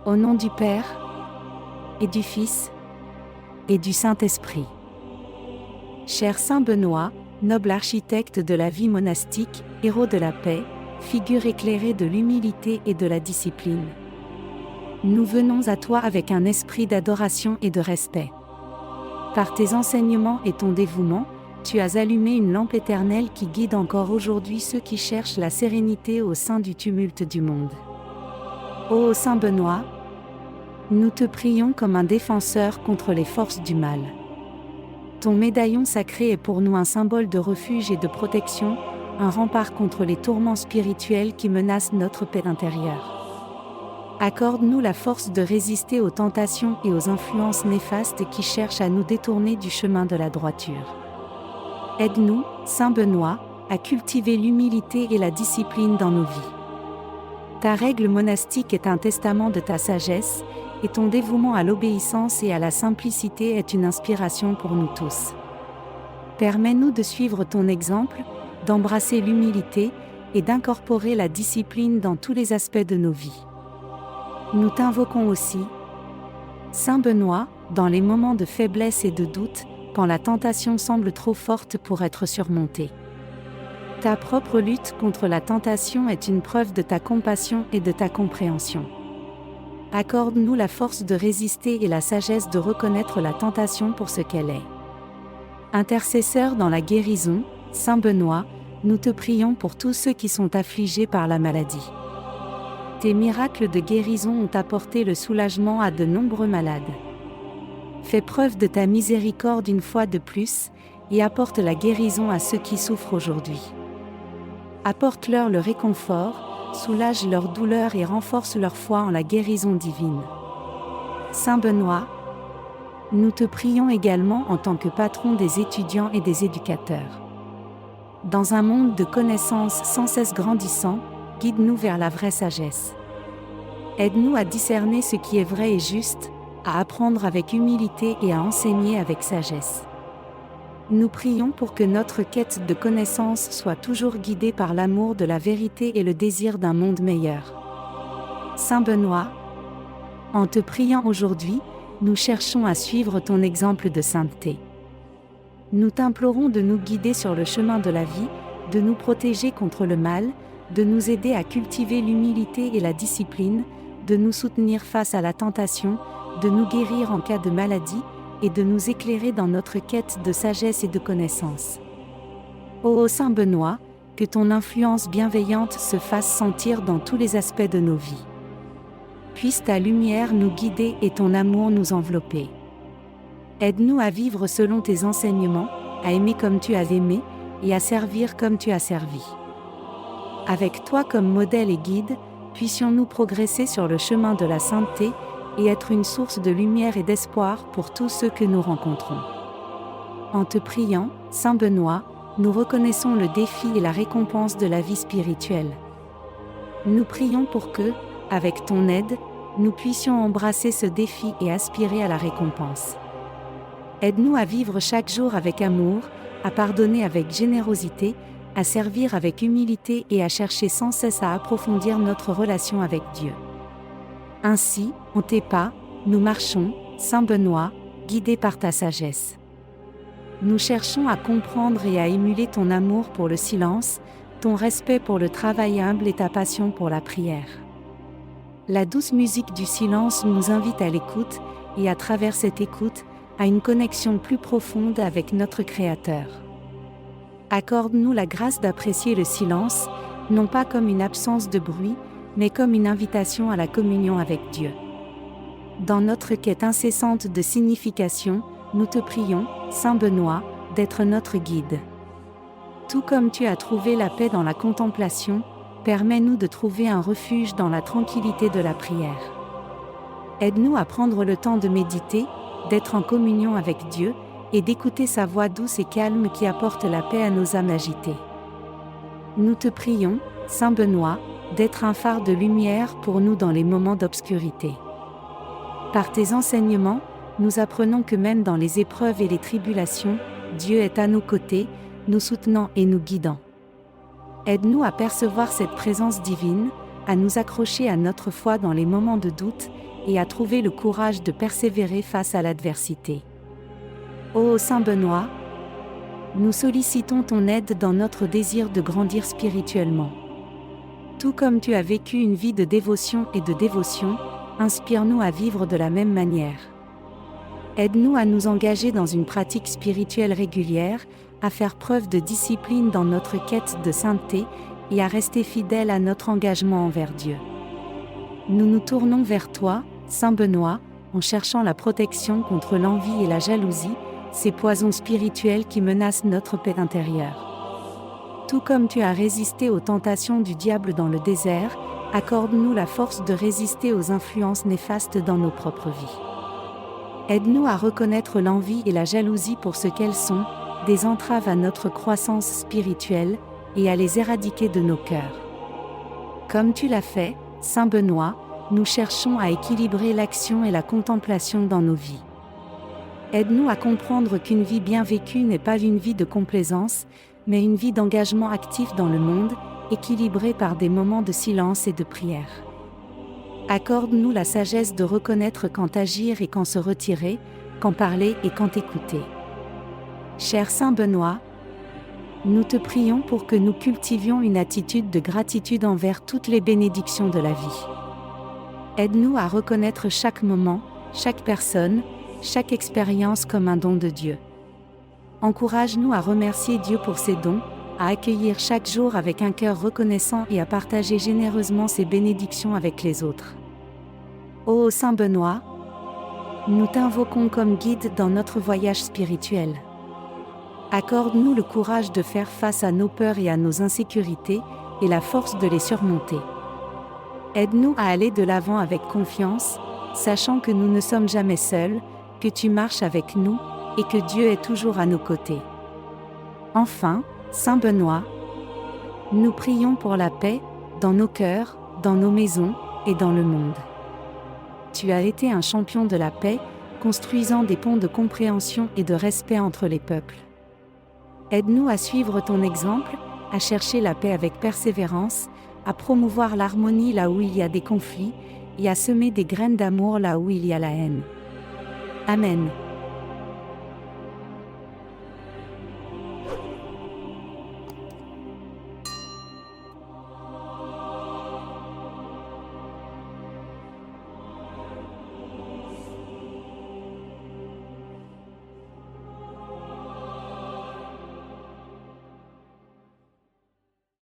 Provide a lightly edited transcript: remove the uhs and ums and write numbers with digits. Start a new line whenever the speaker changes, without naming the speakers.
Au nom du Père, et du Fils, et du Saint-Esprit. Cher Saint Benoît, noble architecte de la vie monastique, héros de la paix, figure éclairée de l'humilité et de la discipline. Nous venons à toi avec un esprit d'adoration et de respect. Par tes enseignements et ton dévouement, tu as allumé une lampe éternelle qui guide encore aujourd'hui ceux qui cherchent la sérénité au sein du tumulte du monde. Ô Saint Benoît, nous te prions comme un défenseur contre les forces du mal. Ton médaillon sacré est pour nous un symbole de refuge et de protection, un rempart contre les tourments spirituels qui menacent notre paix intérieure. Accorde-nous la force de résister aux tentations et aux influences néfastes qui cherchent à nous détourner du chemin de la droiture. Aide-nous, Saint Benoît, à cultiver l'humilité et la discipline dans nos vies. Ta règle monastique est un testament de ta sagesse, et ton dévouement à l'obéissance et à la simplicité est une inspiration pour nous tous. Permets-nous de suivre ton exemple, d'embrasser l'humilité et d'incorporer la discipline dans tous les aspects de nos vies. Nous t'invoquons aussi, Saint Benoît, dans les moments de faiblesse et de doute, quand la tentation semble trop forte pour être surmontée. Ta propre lutte contre la tentation est une preuve de ta compassion et de ta compréhension. Accorde-nous la force de résister et la sagesse de reconnaître la tentation pour ce qu'elle est. Intercesseur dans la guérison, Saint Benoît, nous te prions pour tous ceux qui sont affligés par la maladie. Tes miracles de guérison ont apporté le soulagement à de nombreux malades. Fais preuve de ta miséricorde une fois de plus, et apporte la guérison à ceux qui souffrent aujourd'hui. Apporte-leur le réconfort, soulage leur douleur et renforce leur foi en la guérison divine. Saint Benoît, nous te prions également en tant que patron des étudiants et des éducateurs. Dans un monde de connaissances sans cesse grandissant, guide-nous vers la vraie sagesse. Aide-nous à discerner ce qui est vrai et juste, à apprendre avec humilité et à enseigner avec sagesse. Nous prions pour que notre quête de connaissance soit toujours guidée par l'amour de la vérité et le désir d'un monde meilleur. Saint Benoît, en te priant aujourd'hui, nous cherchons à suivre ton exemple de sainteté. Nous t'implorons de nous guider sur le chemin de la vie, de nous protéger contre le mal, de nous aider à cultiver l'humilité et la discipline, de nous soutenir face à la tentation, de nous guérir en cas de maladie, et de nous éclairer dans notre quête de sagesse et de connaissance. Ô Saint Benoît, que ton influence bienveillante se fasse sentir dans tous les aspects de nos vies. Puisse ta lumière nous guider et ton amour nous envelopper. Aide-nous à vivre selon tes enseignements, à aimer comme tu as aimé, et à servir comme tu as servi. Avec toi comme modèle et guide, puissions-nous progresser sur le chemin de la sainteté, et être une source de lumière et d'espoir pour tous ceux que nous rencontrons. En te priant, Saint Benoît, nous reconnaissons le défi et la récompense de la vie spirituelle. Nous prions pour que, avec ton aide, nous puissions embrasser ce défi et aspirer à la récompense. Aide-nous à vivre chaque jour avec amour, à pardonner avec générosité, à servir avec humilité et à chercher sans cesse à approfondir notre relation avec Dieu. Ainsi, en tes pas, nous marchons, Saint Benoît, guidés par ta sagesse. Nous cherchons à comprendre et à émuler ton amour pour le silence, ton respect pour le travail humble et ta passion pour la prière. La douce musique du silence nous invite à l'écoute, et à travers cette écoute, à une connexion plus profonde avec notre Créateur. Accorde-nous la grâce d'apprécier le silence, non pas comme une absence de bruit, mais comme une invitation à la communion avec Dieu. Dans notre quête incessante de signification, nous te prions, Saint Benoît, d'être notre guide. Tout comme tu as trouvé la paix dans la contemplation, permets-nous de trouver un refuge dans la tranquillité de la prière. Aide-nous à prendre le temps de méditer, d'être en communion avec Dieu, et d'écouter sa voix douce et calme qui apporte la paix à nos âmes agitées. Nous te prions, Saint Benoît, d'être un phare de lumière pour nous dans les moments d'obscurité. Par tes enseignements, nous apprenons que même dans les épreuves et les tribulations, Dieu est à nos côtés, nous soutenant et nous guidant. Aide-nous à percevoir cette présence divine, à nous accrocher à notre foi dans les moments de doute, et à trouver le courage de persévérer face à l'adversité. Ô Saint Benoît, nous sollicitons ton aide dans notre désir de grandir spirituellement. Tout comme tu as vécu une vie de dévotion, inspire-nous à vivre de la même manière. Aide-nous à nous engager dans une pratique spirituelle régulière, à faire preuve de discipline dans notre quête de sainteté et à rester fidèles à notre engagement envers Dieu. Nous nous tournons vers toi, Saint Benoît, en cherchant la protection contre l'envie et la jalousie, ces poisons spirituels qui menacent notre paix intérieure. Tout comme tu as résisté aux tentations du diable dans le désert, accorde-nous la force de résister aux influences néfastes dans nos propres vies. Aide-nous à reconnaître l'envie et la jalousie pour ce qu'elles sont, des entraves à notre croissance spirituelle, et à les éradiquer de nos cœurs. Comme tu l'as fait, Saint Benoît, nous cherchons à équilibrer l'action et la contemplation dans nos vies. Aide-nous à comprendre qu'une vie bien vécue n'est pas une vie de complaisance, mais une vie d'engagement actif dans le monde, équilibrée par des moments de silence et de prière. Accorde-nous la sagesse de reconnaître quand agir et quand se retirer, quand parler et quand écouter. Cher Saint Benoît, nous te prions pour que nous cultivions une attitude de gratitude envers toutes les bénédictions de la vie. Aide-nous à reconnaître chaque moment, chaque personne, chaque expérience comme un don de Dieu. Encourage-nous à remercier Dieu pour ses dons, à accueillir chaque jour avec un cœur reconnaissant et à partager généreusement ses bénédictions avec les autres. Ô Saint Benoît, nous t'invoquons comme guide dans notre voyage spirituel. Accorde-nous le courage de faire face à nos peurs et à nos insécurités, et la force de les surmonter. Aide-nous à aller de l'avant avec confiance, sachant que nous ne sommes jamais seuls, que tu marches avec nous, et que Dieu est toujours à nos côtés. Enfin, Saint Benoît, nous prions pour la paix, dans nos cœurs, dans nos maisons, et dans le monde. Tu as été un champion de la paix, construisant des ponts de compréhension et de respect entre les peuples. Aide-nous à suivre ton exemple, à chercher la paix avec persévérance, à promouvoir l'harmonie là où il y a des conflits, et à semer des graines d'amour là où il y a la haine. Amen.